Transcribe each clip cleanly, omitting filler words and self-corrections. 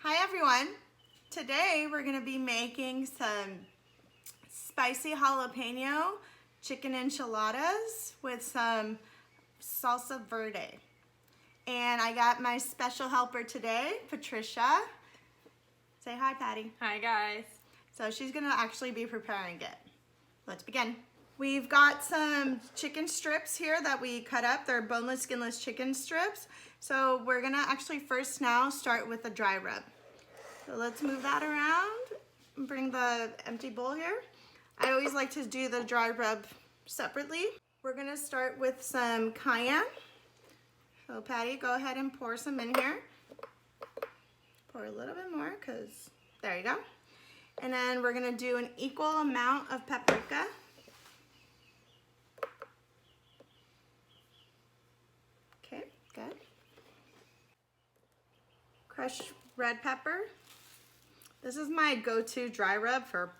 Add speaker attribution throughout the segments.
Speaker 1: Hi everyone! Today we're going to be making some spicy jalapeno chicken enchiladas with some salsa verde. And I got my special helper today, Patricia. Say hi, Patty.
Speaker 2: Hi guys.
Speaker 1: So she's going to actually be preparing it. Let's begin. We've got some chicken strips here that we cut up. They're boneless, skinless chicken strips. So we're gonna actually first now start with a dry rub. So let's move that around and bring the empty bowl here. I always like to do the dry rub separately. We're gonna start with some cayenne. So Patty, go ahead and pour some in here. Pour a little bit more, cause there you go. And then we're gonna do an equal amount of paprika. Okay, good. Crushed red pepper. This is my go-to dry rub for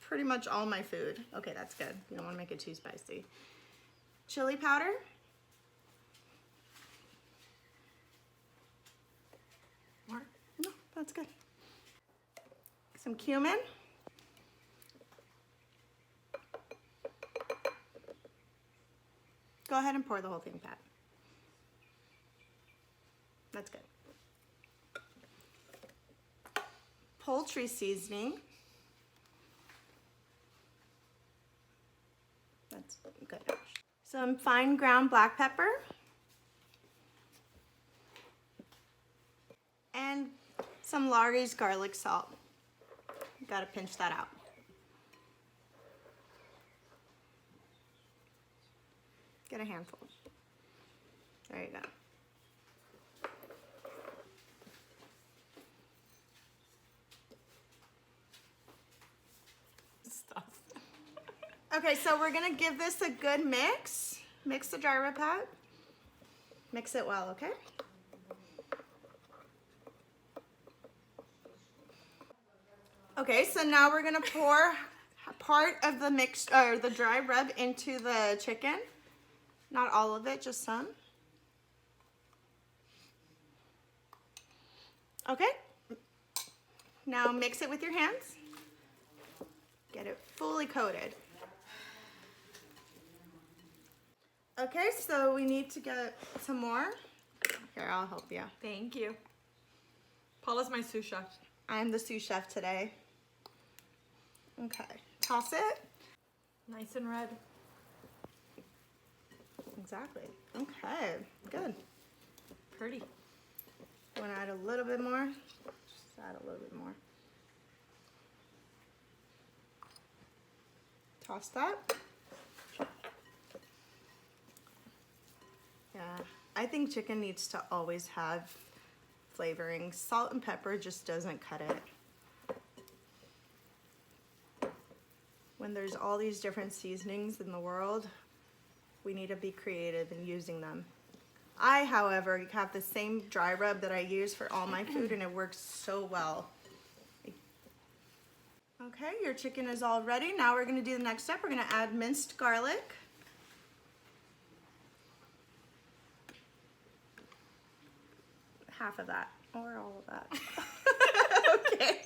Speaker 1: pretty much all my food. Okay, that's good. You don't want to make it too spicy. Chili powder.
Speaker 2: More?
Speaker 1: No, that's good. Some cumin. Go ahead and pour the whole thing, Pat. That's good. Poultry seasoning. That's good. Some fine ground black pepper. And some Lawry's garlic salt. You gotta pinch that out. Get a handful. There you go.
Speaker 2: Stuff.
Speaker 1: Okay, so we're gonna give this a good mix. Mix the dry rub, Pat. Mix it well, okay? Okay, so now we're gonna pour part of the mix or the dry rub into the chicken. Not all of it, just some. Okay. Now mix it with your hands. Get it fully coated. Okay, so we need to get some more. Here, I'll help you.
Speaker 2: Thank you. Paula's my sous chef.
Speaker 1: I'm the sous chef today. Okay, toss it.
Speaker 2: Nice and red.
Speaker 1: Exactly. Okay, good.
Speaker 2: Pretty.
Speaker 1: Want to add a little bit more? Just add a little bit more. Toss that. Yeah, I think chicken needs to always have flavoring. Salt and pepper just doesn't cut it. When there's all these different seasonings in the world, we need to be creative in using them. I, however, have the same dry rub that I use for all my food and it works so well. Okay, your chicken is all ready. Now we're gonna do the next step. We're gonna add minced garlic. Half of that, or all of that. Okay.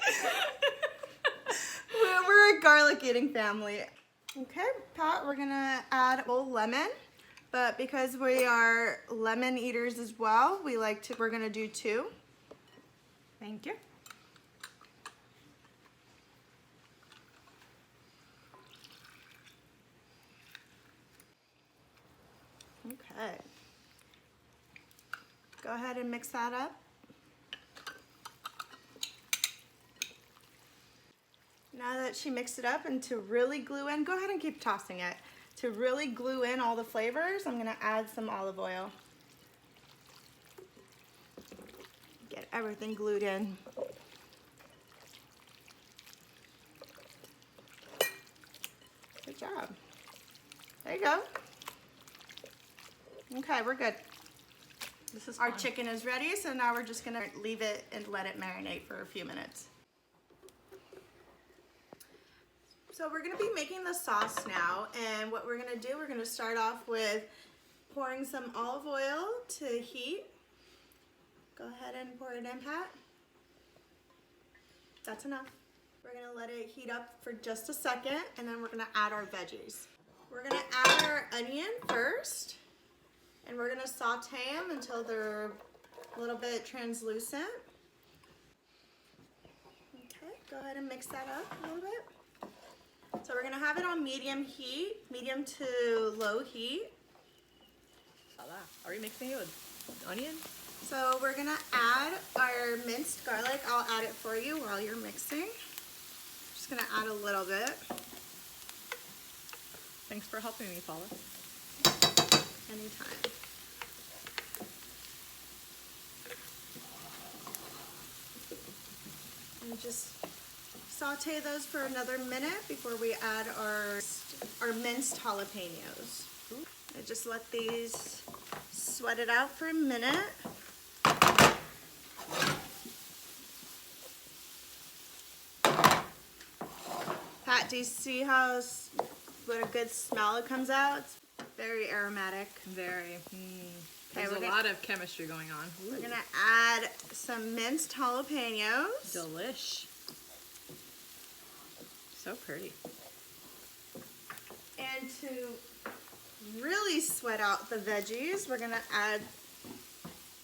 Speaker 1: We're a garlic eating family. Okay, Pat, we're gonna add a whole lemon, but because we are lemon eaters as well, we're gonna do 2.
Speaker 2: Thank you.
Speaker 1: Okay. Go ahead and mix that up. Now that she mixed it up and to really glue in, go ahead and keep tossing it. To really glue in all the flavors, I'm gonna add some olive oil. Get everything glued in. Good job. There you go. Okay, we're good.
Speaker 2: This is
Speaker 1: Our
Speaker 2: fun.
Speaker 1: chicken is ready, so now we're just gonna leave it and let it marinate for a few minutes. So we're gonna be making the sauce now, and what we're gonna do, we're gonna start off with pouring some olive oil to heat. Go ahead and pour it in, Pat. That's enough. We're gonna let it heat up for just a second, and then we're gonna add our veggies. We're gonna add our onion first, and we're gonna saute them until they're a little bit translucent. Okay, go ahead and mix that up a little bit. So we're gonna have it on medium heat, medium to low heat.
Speaker 2: Are you mixing it with onion?
Speaker 1: So we're gonna add our minced garlic. I'll add it for you while you're mixing. Just gonna add a little bit.
Speaker 2: Thanks for helping me, Paula.
Speaker 1: Anytime. And just saute those for another minute before we add our minced jalapenos. I just let these sweat it out for a minute. Pat, do you see what a good smell it comes out? It's very aromatic.
Speaker 2: Very.
Speaker 1: Okay,
Speaker 2: There's a lot of chemistry going on.
Speaker 1: We're gonna add some minced jalapenos.
Speaker 2: Delish. So pretty.
Speaker 1: And to really sweat out the veggies, we're gonna add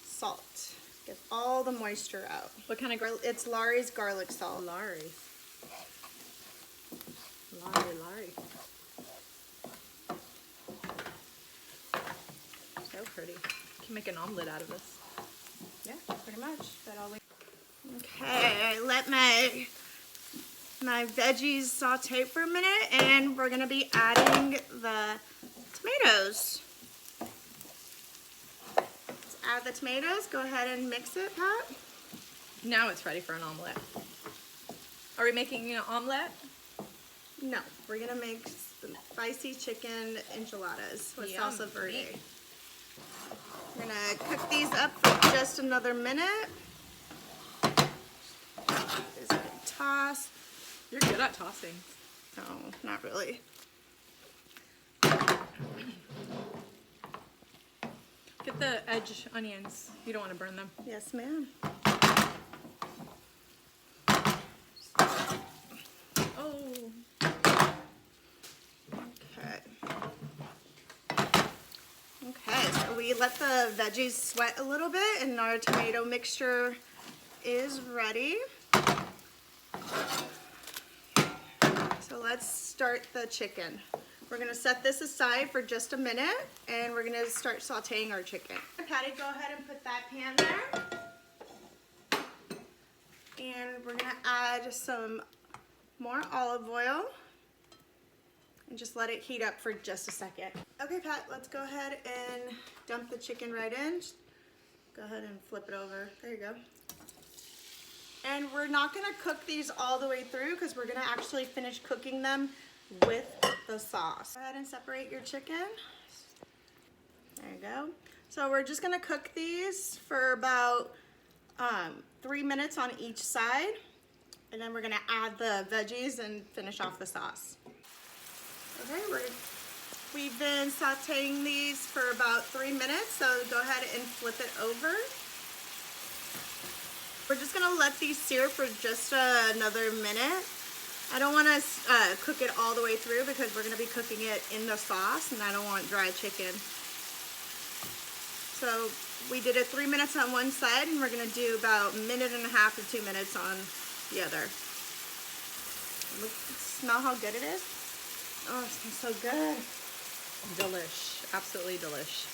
Speaker 1: salt. Get all the moisture out.
Speaker 2: What kind of garlic?
Speaker 1: It's Lawry's garlic salt.
Speaker 2: Larry. So pretty. You can make an omelet out of this.
Speaker 1: Yeah, pretty much. Okay, I let my veggies saute for a minute, and we're gonna be adding the tomatoes. Let's add the tomatoes. Go ahead and mix it, Pat.
Speaker 2: Now it's ready for an omelet. Are we making an omelet?
Speaker 1: No, we're gonna make some spicy chicken enchiladas with
Speaker 2: Yum.
Speaker 1: salsa verde. We're gonna cook these up for just another minute. Just a good toss.
Speaker 2: You're good at tossing.
Speaker 1: No, not really.
Speaker 2: Get the edge onions. You don't want to burn them.
Speaker 1: Yes, ma'am.
Speaker 2: Oh.
Speaker 1: Okay. Okay, so we let the veggies sweat a little bit, and our tomato mixture is ready. So let's start the chicken. We're gonna set this aside for just a minute, and we're gonna start sauteing our chicken. Patty, go ahead and put that pan there. And we're gonna add some more olive oil and just let it heat up for just a second. Okay, Pat, let's go ahead and dump the chicken right in. Just go ahead and flip it over. There you go. And we're not gonna cook these all the way through because we're gonna actually finish cooking them with the sauce. Go ahead and separate your chicken. There you go. So we're just gonna cook these for about 3 minutes on each side. And then we're gonna add the veggies and finish off the sauce. Okay, we've been sauteing these for about 3 minutes, so go ahead and flip it over. We're just gonna let these sear for just another minute. I don't wanna cook it all the way through because we're gonna be cooking it in the sauce, and I don't want dry chicken. So we did it 3 minutes on one side, and we're gonna do about 1.5 to 2 minutes on the other. Look, smell how good it is. Oh, it smells so good.
Speaker 2: Delish. Absolutely delish.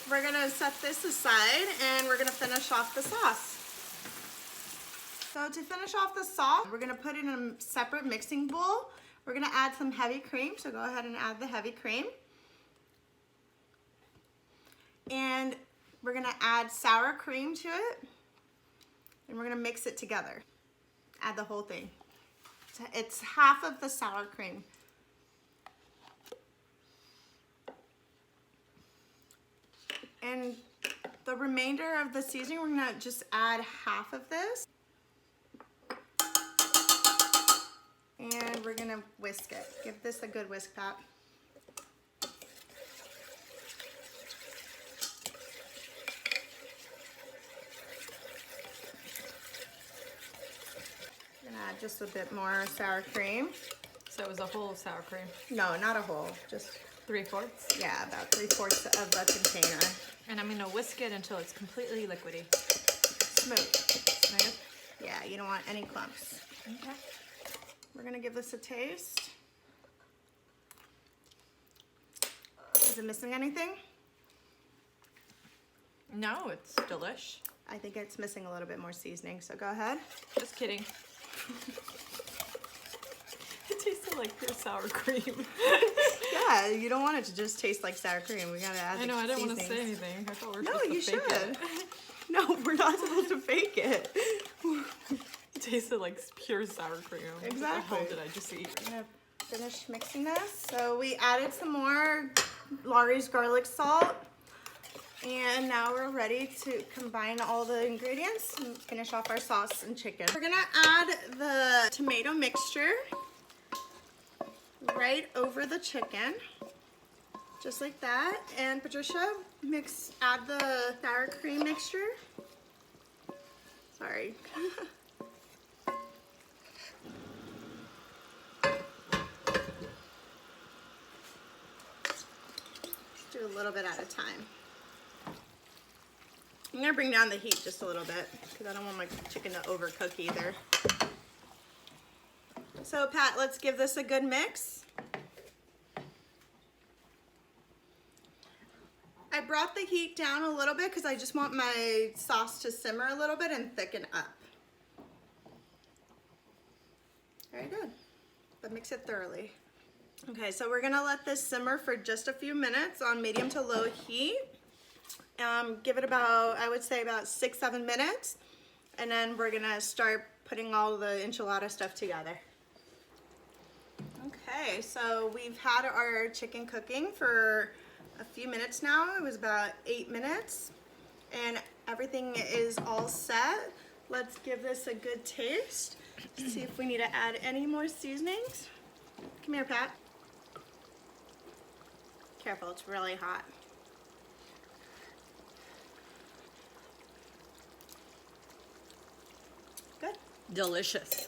Speaker 1: We're gonna set this aside, and we're gonna finish off the sauce. So to finish off the sauce, we're gonna put it in a separate mixing bowl. We're gonna add some heavy cream, so go ahead and add the heavy cream. And we're gonna add sour cream to it, and we're gonna mix it together. Add the whole thing. It's half of the sour cream. And the remainder of the seasoning, we're gonna just add half of this. And we're gonna whisk it. Give this a good whisk, Pat. add just a bit more sour cream.
Speaker 2: So it was a whole sour cream.
Speaker 1: No, not a whole, just
Speaker 2: 3/4.
Speaker 1: yeah, about 3/4 of the container.
Speaker 2: And I'm gonna whisk it until it's completely liquidy.
Speaker 1: Smooth.
Speaker 2: Smooth.
Speaker 1: Yeah, you don't want any clumps.
Speaker 2: Okay.
Speaker 1: We're gonna give this a taste. Is it missing anything?
Speaker 2: No, it's delish.
Speaker 1: I think it's missing a little bit more seasoning, so go ahead.
Speaker 2: Just kidding. It tasted like pure sour cream.
Speaker 1: Yeah, you don't want it to just taste like sour cream. We gotta add
Speaker 2: I know, I didn't want to say
Speaker 1: seasonings.
Speaker 2: anything. I thought we were
Speaker 1: No,
Speaker 2: supposed
Speaker 1: you
Speaker 2: to fake
Speaker 1: should.
Speaker 2: it.
Speaker 1: No, we're not supposed to fake it.
Speaker 2: It tasted like pure sour cream. What the hell
Speaker 1: Exactly.
Speaker 2: did I just eat?
Speaker 1: I'm gonna finish mixing this. So we added some more Laurie's garlic salt. And now we're ready to combine all the ingredients and finish off our sauce and chicken. We're gonna add the tomato mixture right over the chicken, just like that. And Patricia, add the sour cream mixture. Sorry. Just do a little bit at a time. I'm gonna bring down the heat just a little bit because I don't want my chicken to overcook either. So Pat, let's give this a good mix. I brought the heat down a little bit because I just want my sauce to simmer a little bit and thicken up. Very good, but mix it thoroughly. Okay, so we're gonna let this simmer for just a few minutes on medium to low heat. Give it about, I would say about 6-7 minutes. And then we're gonna start putting all the enchilada stuff together. Okay, so we've had our chicken cooking for a few minutes now. It was about 8 minutes. And everything is all set. Let's give this a good taste. See if we need to add any more seasonings. Come here, Pat. Careful, it's really hot. Good.
Speaker 2: Delicious.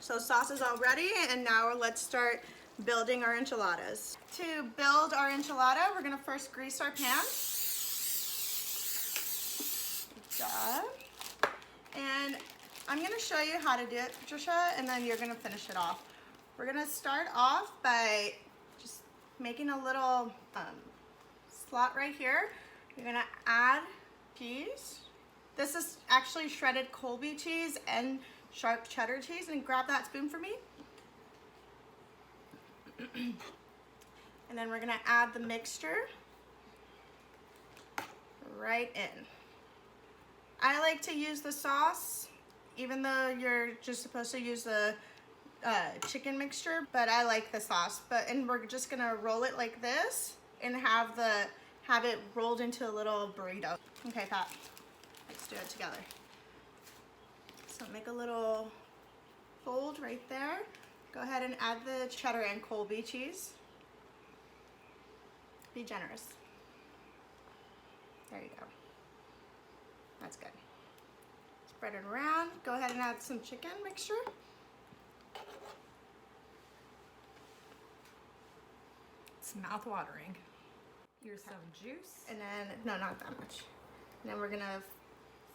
Speaker 1: So sauce is all ready, and now let's start building our enchiladas. To build our enchilada, we're gonna first grease our pan. Good job. And I'm gonna show you how to do it, Patricia, and then you're gonna finish it off. We're gonna start off by just making a little slot right here. You're gonna add cheese. This is actually shredded Colby cheese and sharp cheddar cheese, and grab that spoon for me. And then we're gonna add the mixture right in. I like to use the sauce, even though you're just supposed to use the chicken mixture, but I like the sauce. And we're just gonna roll it like this and have it rolled into a little burrito. Okay, Pat. Let's do it together. So make a little fold right there. Go ahead and add the cheddar and Colby cheese. Be generous. There you go. That's good. Spread it around. Go ahead and add some chicken mixture.
Speaker 2: It's mouth-watering. Here's some juice.
Speaker 1: And then, no, not that much. And then we're gonna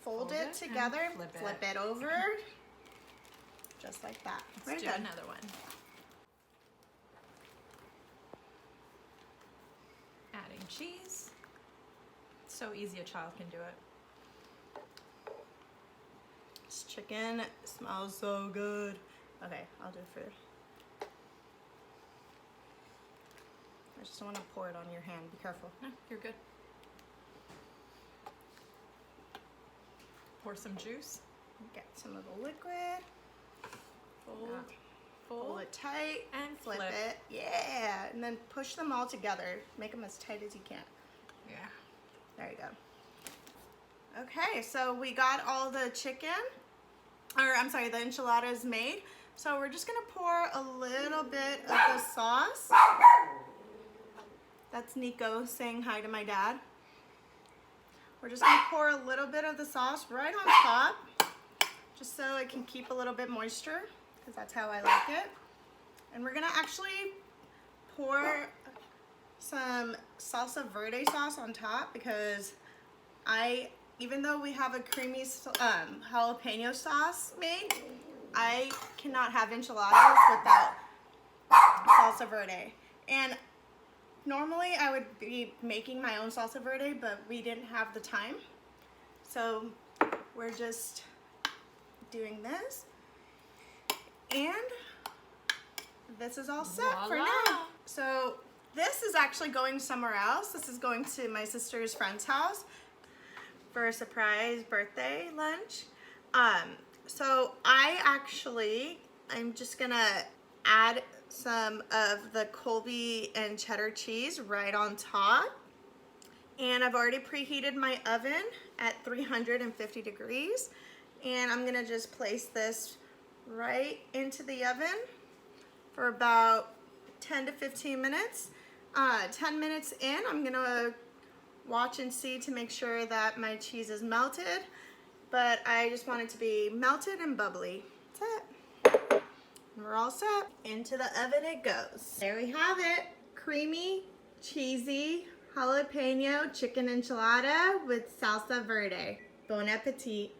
Speaker 1: fold it
Speaker 2: and
Speaker 1: together,
Speaker 2: flip
Speaker 1: it over, just like that.
Speaker 2: Let's do another one. Adding cheese. So easy, a child can do it.
Speaker 1: This chicken smells so good. Okay, I'll do it for you. I just don't want to pour it on your hand. Be careful.
Speaker 2: No, you're good. Pour some juice.
Speaker 1: Get some of the liquid.
Speaker 2: Fold.
Speaker 1: Hold it tight
Speaker 2: and
Speaker 1: flip
Speaker 2: flip.
Speaker 1: it. Yeah, and then push them all together. Make them as tight as you can.
Speaker 2: Yeah.
Speaker 1: There you go. Okay, so we got all the chicken, or I'm sorry, the enchiladas made. So we're just gonna pour a little bit of the sauce. That's Nico saying hi to my dad. We're just gonna pour a little bit of the sauce right on top. just so it can keep a little bit moisture, because that's how I like it. And we're gonna actually pour some salsa verde sauce on top, because even though we have a creamy jalapeno sauce made, I cannot have enchiladas without salsa verde. And normally I would be making my own salsa verde, but we didn't have the time. So we're just doing this. And this is all set for
Speaker 2: Voila.
Speaker 1: now. So this is actually going somewhere else. This is going to my sister's friend's house for a surprise birthday lunch. So I'm just gonna add some of the Colby and cheddar cheese right on top. And I've already preheated my oven at 350 degrees. And I'm gonna just place this right into the oven for about 10 to 15 minutes. 10 minutes in, I'm gonna watch and see to make sure that my cheese is melted, but I just want it to be melted and bubbly. That's it. We're all set. Into the oven it goes. There we have it. Creamy, cheesy, jalapeno chicken enchilada with salsa verde. Bon appetit.